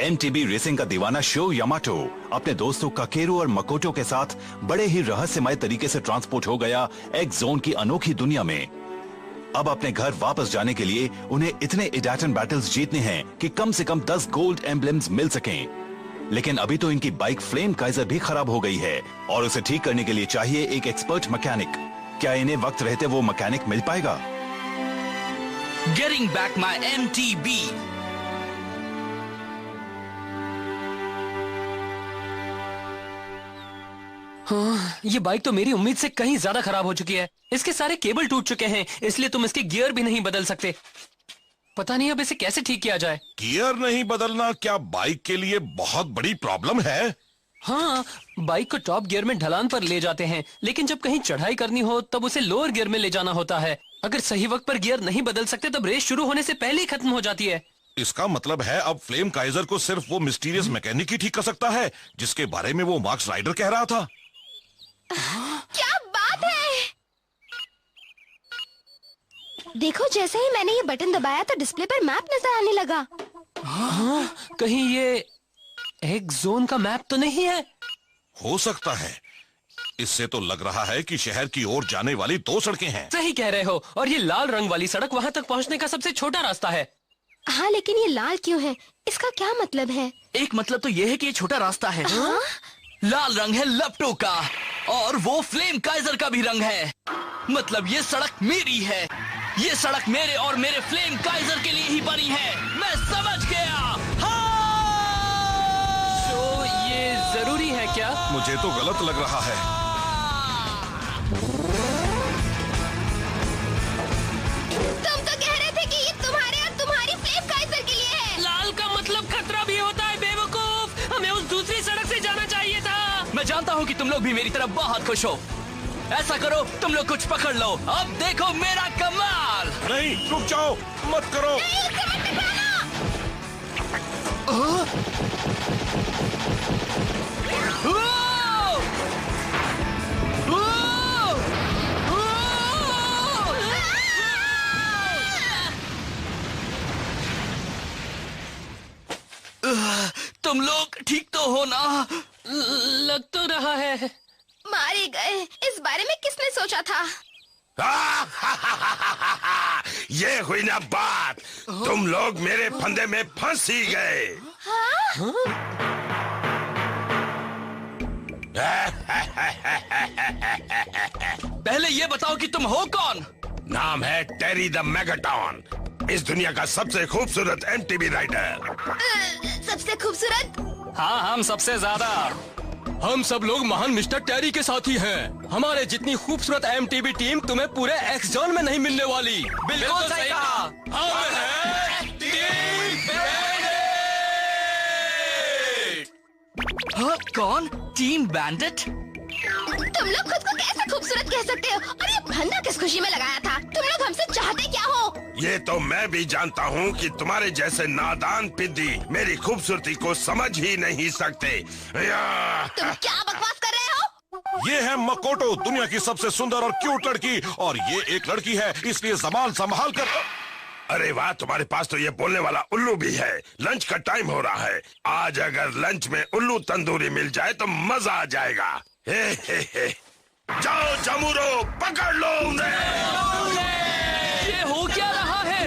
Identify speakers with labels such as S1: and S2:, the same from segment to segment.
S1: MTB racing का दीवाना show Yamato अपने दोस्तों काकेरू और मकोटो के साथ बड़े ही रहस्यमय तरीके से ट्रांसपोर्ट हो गया एक्स जोन की अनोखी दुनिया में। अब अपने घर वापस जाने के लिए उन्हें इतने इडाटन बैटल्स जीतने हैं कि कम से कम 10 गोल्ड एम्बलम्स मिल सकें। लेकिन अभी तो इनकी बाइक फ्लेम काइजर भी खराब हो गई है और उसे ठीक करने के लिए चाहिए एक एक्सपर्ट मैकेनिक। क्या इन्हें वक्त रहते वो मैकेनिक मिल पाएगा?
S2: Getting back my MTB.
S3: हाँ, ये बाइक तो मेरी उम्मीद से कहीं ज्यादा खराब हो चुकी है। इसके सारे केबल टूट चुके हैं, इसलिए तुम इसके गियर भी नहीं बदल सकते। पता नहीं अब इसे कैसे ठीक किया जाए।
S4: गियर नहीं बदलना क्या बाइक के लिए बहुत बड़ी प्रॉब्लम है?
S3: हाँ, बाइक को टॉप गियर में ढलान पर ले जाते हैं, लेकिन जब कहीं चढ़ाई करनी हो तब उसे लोअर गियर में ले जाना होता है। अगर सही वक्त पर गियर नहीं बदल सकते तब रेस शुरू होने से पहले ही खत्म हो जाती है।
S4: इसका मतलब है अब फ्लेम काइजर को सिर्फ वो मिस्टीरियस मैकेनिक ही ठीक कर सकता है जिसके बारे में वो मार्क्स राइडर कह रहा था।
S5: क्या बात है! देखो, जैसे ही मैंने ये बटन दबाया तो डिस्प्ले पर मैप नजर आने लगा।
S3: हाँ, कहीं ये एक जोन का मैप तो नहीं है?
S4: हो सकता है। इससे तो लग रहा है कि शहर की ओर जाने वाली 2 सड़कें हैं।
S3: सही कह रहे हो, और ये लाल रंग वाली सड़क वहाँ तक पहुँचने का सबसे छोटा रास्ता है।
S5: हाँ, लेकिन ये लाल क्यों है? इसका क्या मतलब है?
S2: एक मतलब तो ये है कि ये छोटा रास्ता है।
S5: हाँ?
S2: लाल रंग है लपटो का और वो फ्लेम काइजर का भी रंग है। मतलब ये सड़क मेरी है। ये सड़क मेरे और मेरे फ्लेम काइजर के लिए ही बनी है। मैं समझ गया। हाँ!
S3: तो ये जरूरी है क्या?
S4: मुझे तो गलत लग रहा है।
S5: तुम तो कह रहे थे कि ये तुम्हारे और तुम्हारी फ्लेम काइजर के लिए है।
S3: लाल का मतलब खतरा भी होता है बेवकूफ। हमें उस दूसरी सड़क से जाना चाहिए था।
S2: मैं जानता हूँ कि तुम लोग भी मेरी तरफ बहुत खुश हो। ऐसा करो, तुम लोग कुछ पकड़ लो। अब देखो मेरा कमाल।
S4: नहीं, रुक जाओ, मत करो।
S5: नहीं, उससे मत टकराना।
S2: तुम लोग ठीक तो हो ना?
S3: लग तो रहा है।
S5: मारे गए। इस बारे में किसने सोचा था?
S4: ये हुई ना बात। तुम लोग मेरे फंदे में फंस ही गए।
S2: पहले ये बताओ कि तुम हो कौन?
S4: नाम है टेरी द मेगाटॉन, इस दुनिया का सबसे खूबसूरत एमटीबी राइडर।
S5: सबसे खूबसूरत?
S3: हाँ, हम सबसे ज्यादा। हम सब लोग महान मिस्टर टेरी के साथी हैं। हमारे जितनी खूबसूरत एमटीबी टीम तुम्हें पूरे एक्स जोन में नहीं मिलने वाली।
S2: बिल्कुल सही कहा।
S3: हम हैं टीम बैंडिट।
S2: हाँ, कौन? Team bandit?
S5: तुम लोग खुद को कैसे खूबसूरत कह सकते हो? और ये फंदा किस खुशी में लगाया था? तुम लोग हमसे चाहते क्या हो?
S4: ये तो मैं भी जानता हूँ कि तुम्हारे जैसे नादान पिद्दी मेरी खूबसूरती को समझ ही नहीं सकते।
S5: तुम क्या बकवास कर रहे हो?
S4: ये है मकोटो, दुनिया की सबसे सुंदर और क्यूट लड़की, और ये एक लड़की है, इसलिए जबान संभाल कर। अरे वाह, तुम्हारे पास तो ये बोलने वाला उल्लू भी है। लंच का टाइम हो रहा है। आज अगर लंच में उल्लू तंदूरी मिल जाए तो मजा आ जाएगा। हे। जाओ जमूरो, पकड़ लो उन्हें।
S3: ये हो क्या रहा है?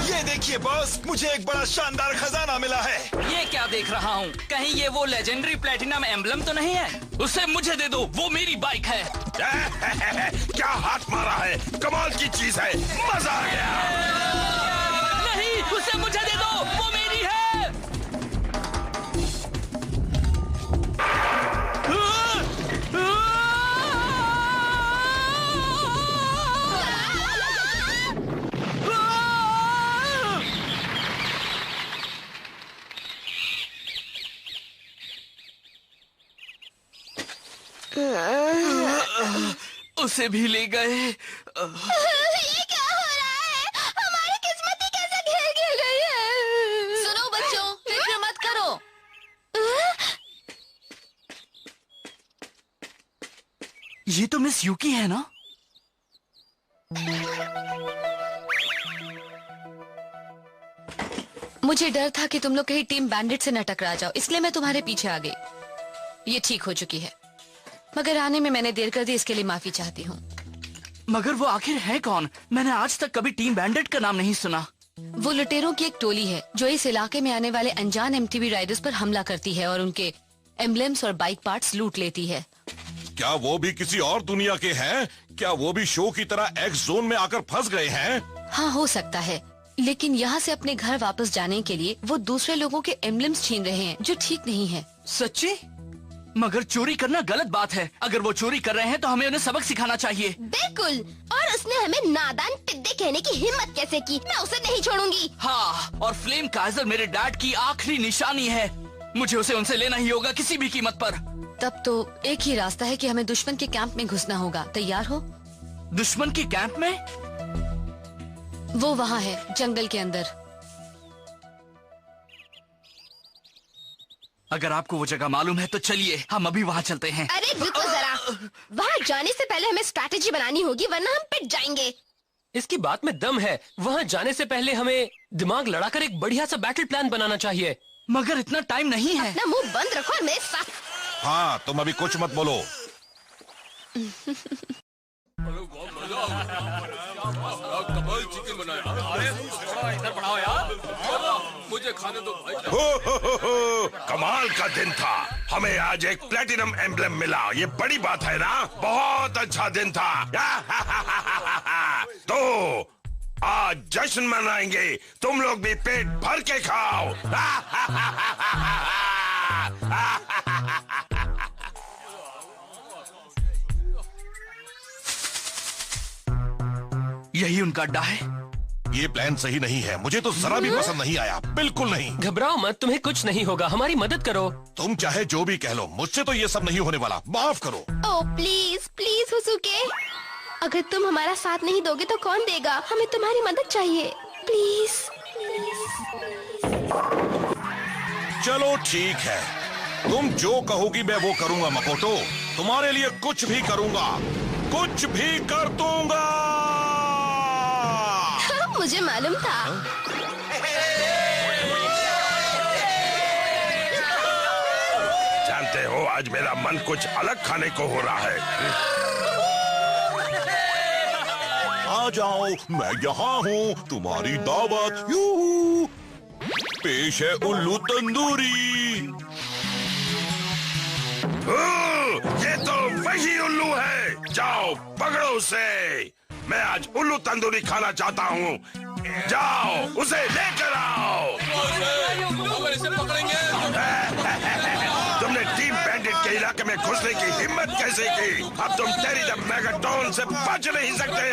S6: ये देखिए बॉस, मुझे एक बड़ा शानदार खजाना मिला है।
S2: ये क्या देख रहा हूँ? कहीं ये वो लेजेंडरी प्लेटिनम एम्बलम तो नहीं है? उसे मुझे दे दो, वो मेरी बाइक है।
S4: क्या हाथ मारा है, कमाल की चीज है, मजा आ गया।
S2: नहीं, उसे मुझे दे दो, वो मेरी है। उसे भी ले गए।
S5: ये क्या हो रहा है? हमारी किस्मत ही कैसे खेल गई है?
S7: सुनो बच्चों, फिक्र मत करो।
S2: ये तो मिस यूकी है ना?
S7: मुझे डर था कि तुम लोग कहीं टीम बैंडिट से न टकरा जाओ, इसलिए मैं तुम्हारे पीछे आ गई। ये ठीक हो चुकी है, मगर आने में मैंने देर कर दी, इसके लिए माफी चाहती हूँ।
S2: मगर वो आखिर है कौन? मैंने आज तक कभी टीम बैंडिट का नाम नहीं सुना।
S7: वो लुटेरों की एक टोली है जो इस इलाके में आने वाले अनजान एमटीवी राइडर्स पर हमला करती है और उनके एम्ब्लेम्स और बाइक पार्ट्स लूट लेती है।
S4: क्या वो भी किसी और दुनिया के हैं? क्या वो भी शो की तरह एक्स जोन में आकर फंस गए हैं?
S7: हाँ, हो सकता है, लेकिन यहाँ से अपने घर वापस जाने के लिए वो दूसरे लोगों के एम्ब्लेम्स छीन रहे हैं, जो ठीक नहीं है।
S2: सच्ची? मगर चोरी करना गलत बात है। अगर वो चोरी कर रहे हैं तो हमें उन्हें सबक सिखाना चाहिए।
S5: बिल्कुल, और उसने हमें नादान टिड्डे कहने की हिम्मत कैसे की? मैं उसे नहीं छोड़ूंगी।
S2: हाँ, और फ्लेम काइजर मेरे डैड की आखिरी निशानी है। मुझे उसे उनसे लेना ही होगा, किसी भी कीमत पर।
S7: तब तो एक ही रास्ता है कि हमें दुश्मन के कैंप में घुसना होगा। तैयार हो?
S2: दुश्मन के कैंप में?
S7: वो वहाँ है, जंगल के अंदर।
S2: अगर आपको वो जगह मालूम है तो चलिए हम अभी वहाँ चलते हैं।
S5: अरे रुको जरा, वहाँ जाने से पहले हमें स्ट्रैटेजी बनानी होगी, वरना हम पिट जाएंगे।
S3: इसकी बात में दम है। वहाँ जाने से पहले हमें दिमाग लड़ाकर एक बढ़िया सा बैटल प्लान बनाना चाहिए।
S2: मगर इतना टाइम नहीं है।
S5: अपना मुंह बंद रखो और मेरे साथ।
S4: हाँ, तुम अभी कुछ मत बोलो। हो, कमाल का दिन था। हमें आज एक प्लेटिनम एम्ब्लेम मिला, ये बड़ी बात है ना? बहुत अच्छा दिन था। तो आज जश्न मनाएंगे, तुम लोग भी पेट भर के खाओ।
S2: यही उनका अड्डा है।
S4: ये प्लान सही नहीं है, मुझे तो जरा भी पसंद नहीं आया, बिल्कुल नहीं।
S3: घबराओ मत, तुम्हें कुछ नहीं होगा, हमारी मदद करो।
S4: तुम चाहे जो भी कह लो, मुझसे तो ये सब नहीं होने वाला, माफ करो।
S5: ओह प्लीज प्लीज हुसुके, अगर तुम हमारा साथ नहीं दोगे तो कौन देगा? हमें तुम्हारी मदद चाहिए, प्लीज।
S4: चलो ठीक है, तुम जो कहोगी मैं वो करूंगा मकोटो। तुम्हारे लिए कुछ भी करूंगा, कुछ भी कर दूंगा।
S5: मुझे मालूम था।
S4: जानते हो, आज मेरा मन कुछ अलग खाने को हो रहा है। आ जाओ, मैं यहाँ हूँ, तुम्हारी दावत। यूहू, पेश है उल्लू तंदूरी। ये तो वही उल्लू है, जाओ पकड़ो उसे। मैं आज उल्लू तंदूरी खाना चाहता हूँ, जाओ उसे लेकर आओ। तुमने टीम बैंडिट के इलाके में घुसने की हिम्मत कैसे की? अब तुम टेरी द मेगाटोन से बच नहीं सकते।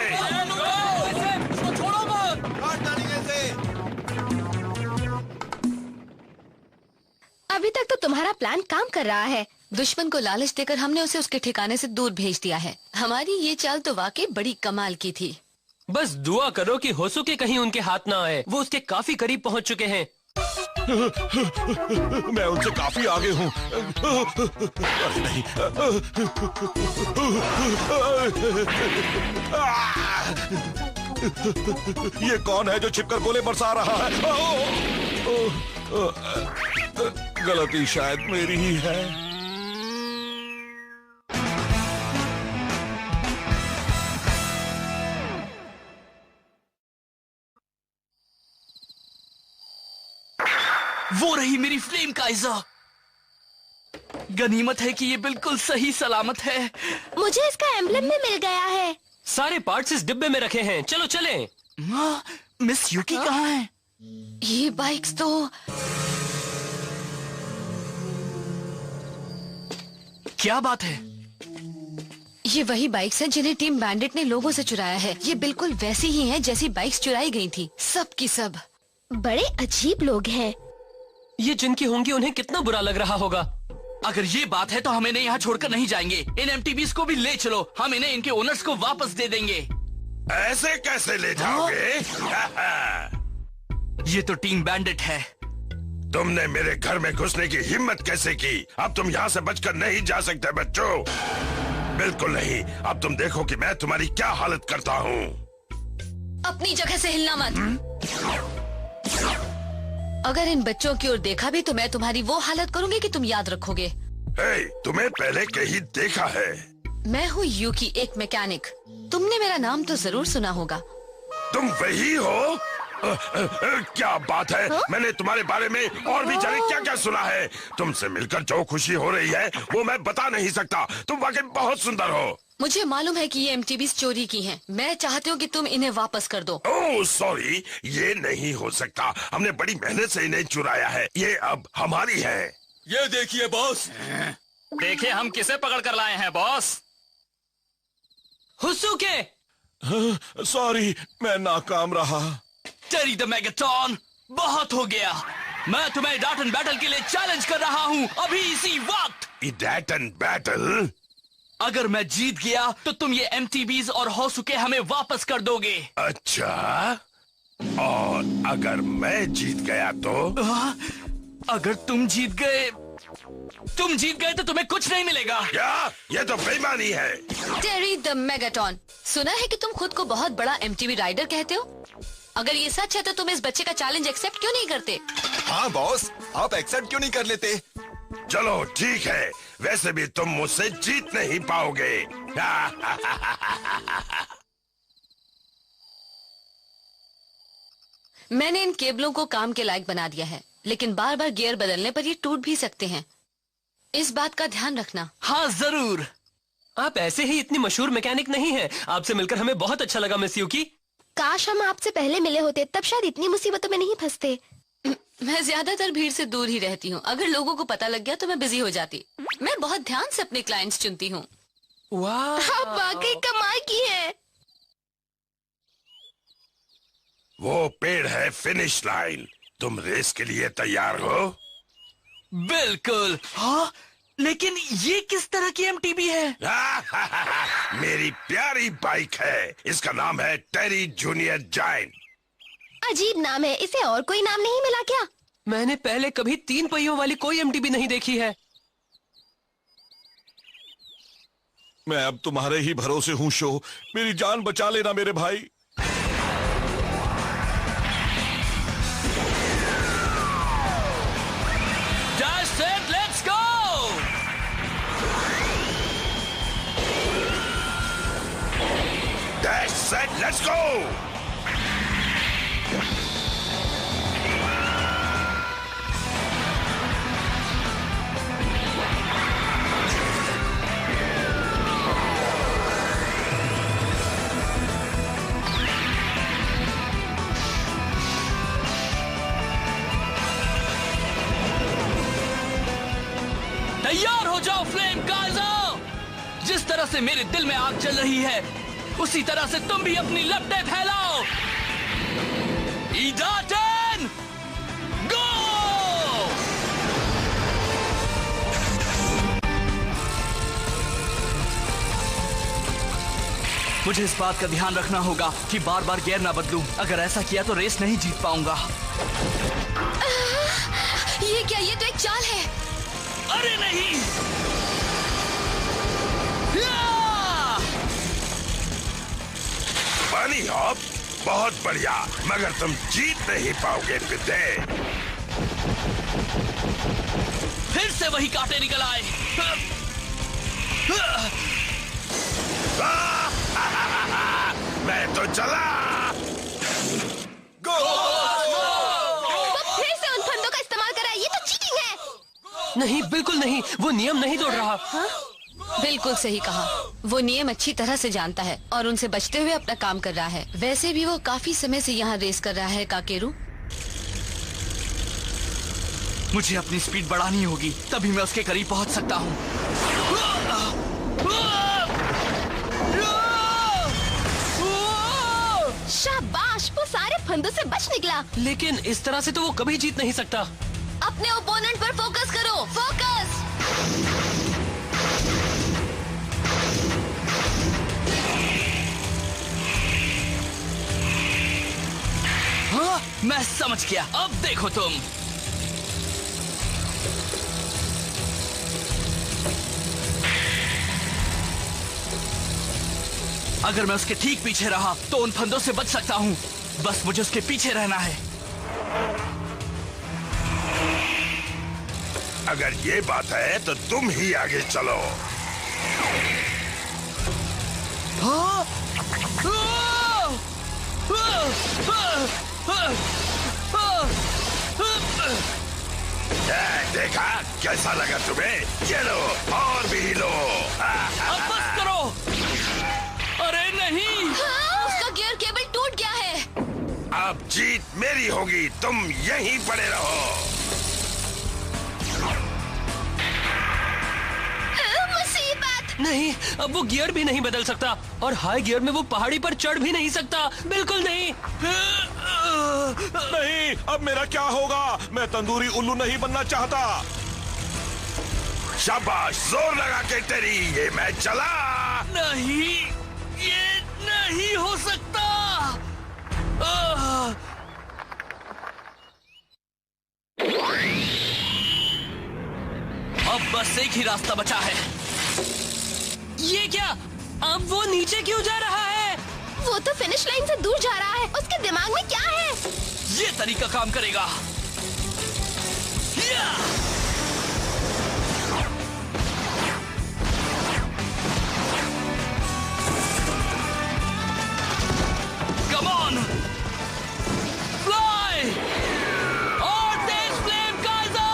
S5: अभी तक तो तुम्हारा प्लान काम कर रहा है।
S7: दुश्मन को लालच देकर हमने उसे उसके ठिकाने से दूर भेज दिया है। हमारी ये चाल तो वाकई बड़ी कमाल की थी।
S3: बस दुआ करो कि होसुके कहीं उनके हाथ ना आए, वो उसके काफी करीब पहुंच चुके हैं।
S4: मैं उनसे काफी आगे हूँ। अरे नहीं। ये कौन है जो छिपकर गोले बरसा रहा है? गलती शायद मेरी ही है।
S2: वो रही मेरी फ्लेम काइजर। गनीमत है कि ये बिल्कुल सही सलामत है।
S5: मुझे इसका एम्ब्लेम भी मिल गया है।
S3: सारे पार्ट्स इस डिब्बे में रखे हैं, चलो चलें।
S2: मिस यूकी कहाँ है?
S7: ये बाइक्स तो
S2: क्या बात है?
S7: ये वही बाइक्स हैं जिन्हें टीम बैंडिट ने लोगों से चुराया है। ये बिल्कुल वैसी ही हैं जैसी बाइक्स चुराई गई थी, सब की सब।
S5: बड़े अजीब लोग हैं।
S3: ये जिनकी होंगी उन्हें कितना बुरा लग रहा होगा।
S2: अगर ये बात है तो हम इन्हें यहाँ छोड़कर नहीं जाएंगे। इन एमटीबीज को भी ले चलो, हम इन्हें इनके ओनर्स को वापस दे देंगे।
S4: ऐसे कैसे ले जाओगे?
S2: ये तो टीम बैंडिट है।
S4: तुमने मेरे घर में घुसने की हिम्मत कैसे की? अब तुम यहाँ से बचकर नहीं जा सकते बच्चों, बिल्कुल नहीं। अब तुम देखो कि मैं तुम्हारी क्या हालत करता हूँ।
S7: अपनी जगह से हिलना मत। अगर इन बच्चों की ओर देखा भी तो मैं तुम्हारी वो हालत करूंगी कि तुम याद रखोगे।
S4: हे, तुम्हें पहले कहीं देखा है?
S7: मैं हूँ यूकी, एक मैकेनिक। तुमने मेरा नाम तो जरूर सुना होगा।
S4: तुम वही हो? क्या बात है? मैंने तुम्हारे बारे में और भी जाने क्या क्या सुना है। तुमसे मिलकर जो खुशी हो रही है वो मैं बता नहीं सकता। तुम वाकई बहुत सुंदर हो।
S7: मुझे मालूम है कि ये MTVs चोरी की हैं। मैं चाहती हूँ कि तुम इन्हें वापस कर दो।
S4: ओह सॉरी, ये नहीं हो सकता। हमने बड़ी मेहनत से इन्हें चुराया है। ये अब हमारी है।
S6: ये देखिए बॉस।
S2: देखिए हम किसे पकड़ कर लाए हैं बॉस।
S3: हुसुके!
S6: सॉरी, मैं नाकाम रहा।
S2: टेरी द मेगाटॉन, बहुत हो गया। मैं तुम्हें डाट एंड बैटल के लिए चैलेंज कर रहा हूँ अभी इसी वक्त।
S4: That and battle?
S2: अगर मैं जीत गया तो तुम ये MTVs और होसुके हमें वापस कर दोगे।
S4: अच्छा, और अगर मैं जीत गया तो?
S2: अगर तुम जीत गए तो तुम्हें कुछ नहीं मिलेगा।
S4: क्या? ये तो बेईमानी है।
S7: टेरी द मेगाटॉन, सुना है कि तुम खुद को बहुत बड़ा MTV राइडर कहते हो। अगर ये सच है तो तुम इस बच्चे का चैलेंज एक्सेप्ट क्यों नहीं करते?
S6: हाँ बॉस, आप एक्सेप्ट क्यों नहीं कर लेते?
S4: चलो ठीक है, वैसे भी तुम मुझसे जीत नहीं पाओगे।
S7: मैंने इन केबलों को काम के लायक बना दिया है, लेकिन बार बार गियर बदलने पर ये टूट भी सकते हैं। इस बात का ध्यान रखना।
S2: हाँ जरूर।
S3: आप ऐसे ही इतनी मशहूर मैकेनिक नहीं हैं। आपसे मिलकर हमें बहुत अच्छा लगा मिस यूकी।
S5: काश हम आपसे पहले मिले होते, तब शायद इतनी मुसीबतों में नहीं फंसते।
S7: मैं ज्यादातर भीड़ से दूर ही रहती हूँ। अगर लोगों को पता लग गया तो मैं बिजी हो जाती। मैं बहुत ध्यान से अपने क्लाइंट्स चुनती हूँ।
S3: वाह,
S5: आप वाकई कमाल की हैं।
S4: वो पेड़ है फिनिश लाइन। तुम रेस के लिए तैयार हो?
S2: बिल्कुल। हाँ, लेकिन ये किस तरह की MTV है?
S4: मेरी प्यारी बाइक है। इसका नाम है टेरी जूनियर जायंट।
S5: अजीब नाम है, इसे और कोई नाम नहीं मिला क्या?
S3: मैंने पहले कभी 3 पहियों वाली कोई MTV नहीं देखी है।
S6: मैं अब तुम्हारे ही भरोसे हूँ शो। मेरी जान बचा लेना मेरे भाई।
S2: Dash set, let's go!
S4: Dash set, let's go!
S2: तैयार हो जाओ फ्लेम काइजर। जिस तरह से मेरे दिल में आग जल रही है, उसी तरह से तुम भी अपनी लपटें फैलाओ। ईडाटन, गो! मुझे इस बात का ध्यान रखना होगा कि बार बार गियर ना बदलूं। अगर ऐसा किया तो रेस नहीं जीत पाऊंगा।
S7: ये क्या? ये तो एक चाल है।
S2: अरे नहीं!
S4: पानी हॉप, बहुत बढ़िया, मगर तुम जीत नहीं पाओगे पिते।
S2: फिर से वही कांटे निकल आए।
S4: मैं तो चला।
S5: वो फिर से उन फंदों का इस्तेमाल कर रहा है। ये तो चीटिंग है।
S3: नहीं, बिल्कुल नहीं। वो नियम नहीं तोड़ रहा।
S7: हाँ? बिल्कुल सही कहा। वो नियम अच्छी तरह से जानता है और उनसे बचते हुए अपना काम कर रहा है। वैसे भी वो काफी समय से यहाँ रेस कर रहा है। काकेरू,
S2: मुझे अपनी स्पीड बढ़ानी होगी, तभी मैं उसके करीब पहुंच सकता हूँ।
S5: शाबाश, वो सारे फंदों से बच निकला।
S3: लेकिन इस तरह से तो वो कभी जीत नहीं सकता।
S7: अपने ओपोनेंट पर फोकस करो। फोकस।
S2: हाँ, मैं समझ गया। अब देखो तुम। अगर मैं उसके ठीक पीछे रहा तो उन फंदों से बच सकता हूँ। बस मुझे उसके पीछे रहना है।
S4: अगर ये बात है तो तुम ही आगे चलो। देखा कैसा लगा तुम्हें? ये लो और भी लो।
S2: अब बस करो। अरे नहीं,
S7: उसका गियर केबल टूट गया है।
S4: अब जीत मेरी होगी, तुम यहीं पड़े रहो।
S5: मुसीबत।
S3: नहीं, अब वो गियर भी नहीं बदल सकता और हाई गियर में वो पहाड़ी पर चढ़ भी नहीं सकता। बिल्कुल नहीं।
S6: नहीं, अब मेरा क्या होगा? मैं तंदूरी उल्लू नहीं बनना चाहता।
S4: शाबाश, जोर लगा के तेरी। ये मैं चला।
S2: नहीं, ये नहीं हो सकता। अब बस एक ही रास्ता बचा है।
S3: ये क्या? अब वो नीचे क्यों जा रहा है?
S5: वो तो फिनिश लाइन से दूर जा रहा है। उसके दिमाग में क्या है?
S2: ये तरीका काम करेगा। या! Come on! Fly! और तेज फ्लेम काइज़र!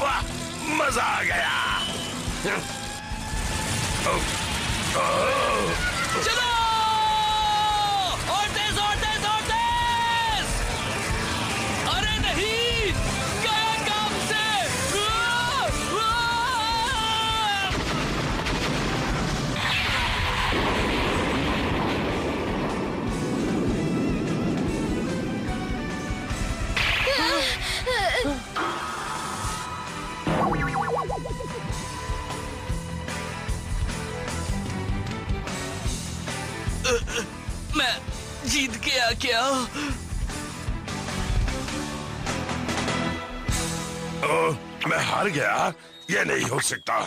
S4: वाह, मजा आ गया।
S2: चलो! और तेज और तेज और तेज! अरे नहीं! गया काम से! मैं जीत गया क्या?
S4: मैं हार गया? ये नहीं हो सकता।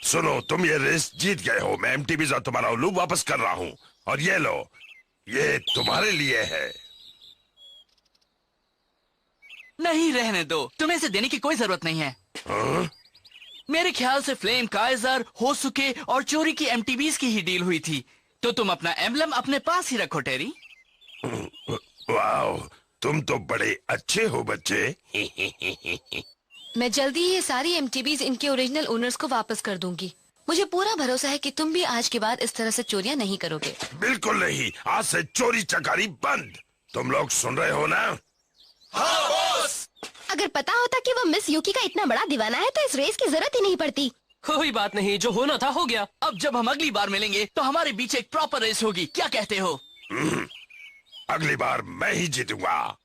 S4: सुनो, तुम ये रेस जीत गए हो। मैं एमटीबी और तुम्हारा उल्लू वापस कर रहा हूँ। और ये लो, ये तुम्हारे लिए है।
S2: नहीं, रहने दो। तुम्हें इसे देने की कोई जरूरत नहीं है। मेरे ख्याल से फ्लेम काइजर, होसुके और चोरी की एमटीबीज की ही डील हुई थी। तो तुम अपना एम्बलम अपने पास ही रखो टेरी।
S4: वाओ, तुम तो बड़े अच्छे हो बच्चे।
S7: मैं जल्दी ही ये सारी एमटीबीज इनके ओरिजिनल ओनर्स को वापस कर दूंगी। मुझे पूरा भरोसा है कि तुम भी आज के बाद इस तरह से चोरियां नहीं करोगे।
S4: बिल्कुल नहीं, आज से चोरी चकारी बंद। तुम लोग सुन रहे हो ना?
S2: हाँ बॉस।
S5: अगर पता होता कि वो मिस यूकी का इतना बड़ा दीवाना है तो इस रेस की जरूरत ही नहीं पड़ती।
S3: कोई बात नहीं, जो होना था हो गया।
S2: अब जब हम अगली बार मिलेंगे तो हमारे बीच एक प्रॉपर रेस होगी। क्या कहते हो?
S4: अगली बार मैं ही जीतूंगा।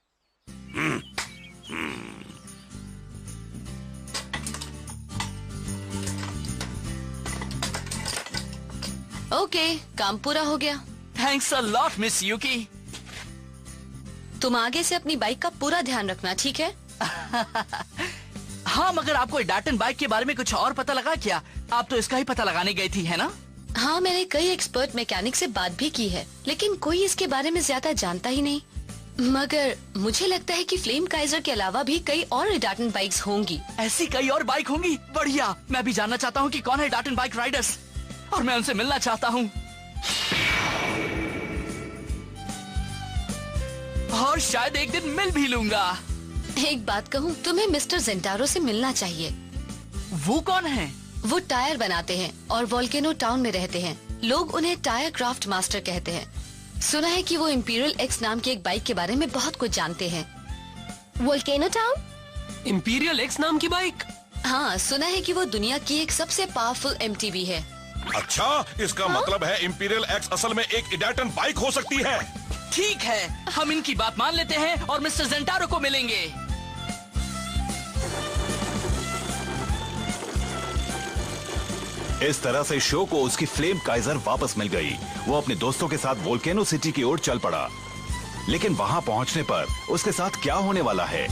S7: ओके, काम पूरा हो गया।
S2: Thanks a lot miss Yuki.
S7: तुम आगे से अपनी बाइक का पूरा ध्यान रखना, ठीक है?
S2: हाँ, मगर आपको डाटन बाइक के बारे में कुछ और पता लगा क्या? आप तो इसका ही पता लगाने गई थी, है ना?
S7: हाँ, मैंने कई एक्सपर्ट मैकेनिक से बात भी की है, लेकिन कोई इसके बारे में ज्यादा जानता ही नहीं। मगर मुझे लगता है कि फ्लेम काइजर के अलावा भी कई और डाटन बाइक्स होंगी।
S2: ऐसी कई और बाइक होंगी? बढ़िया। मैं भी जानना चाहता हूँ कि कौन है डाटन बाइक राइडर्स, और मैं उनसे मिलना चाहता हूँ। और शायद एक दिन मिल भी लूंगा।
S7: एक बात कहूँ, तुम्हें मिस्टर जेंटारो से मिलना चाहिए।
S2: वो कौन है?
S7: वो टायर बनाते हैं और वोल्केनो टाउन में रहते हैं। लोग उन्हें टायर क्राफ्ट मास्टर कहते हैं। सुना है कि वो इंपीरियल एक्स नाम की एक बाइक के बारे में बहुत कुछ जानते हैं।
S5: Volcano town?
S3: इंपीरियल एक्स नाम की बाइक?
S7: हाँ, सुना है कि वो दुनिया की एक सबसे पावरफुल एमटीबी है।
S6: अच्छा, इसका मतलब है इंपीरियल एक्स असल में एक डाटन बाइक हो सकती है।
S2: ठीक है, हम इनकी बात मान लेते हैं और मिस्टर जेंटारो को मिलेंगे।
S1: इस तरह से शो को उसकी फ्लेम काइजर वापस मिल गई। वो अपने दोस्तों के साथ वोल्केनो सिटी की ओर चल पड़ा, लेकिन वहां पहुंचने पर उसके साथ क्या होने वाला है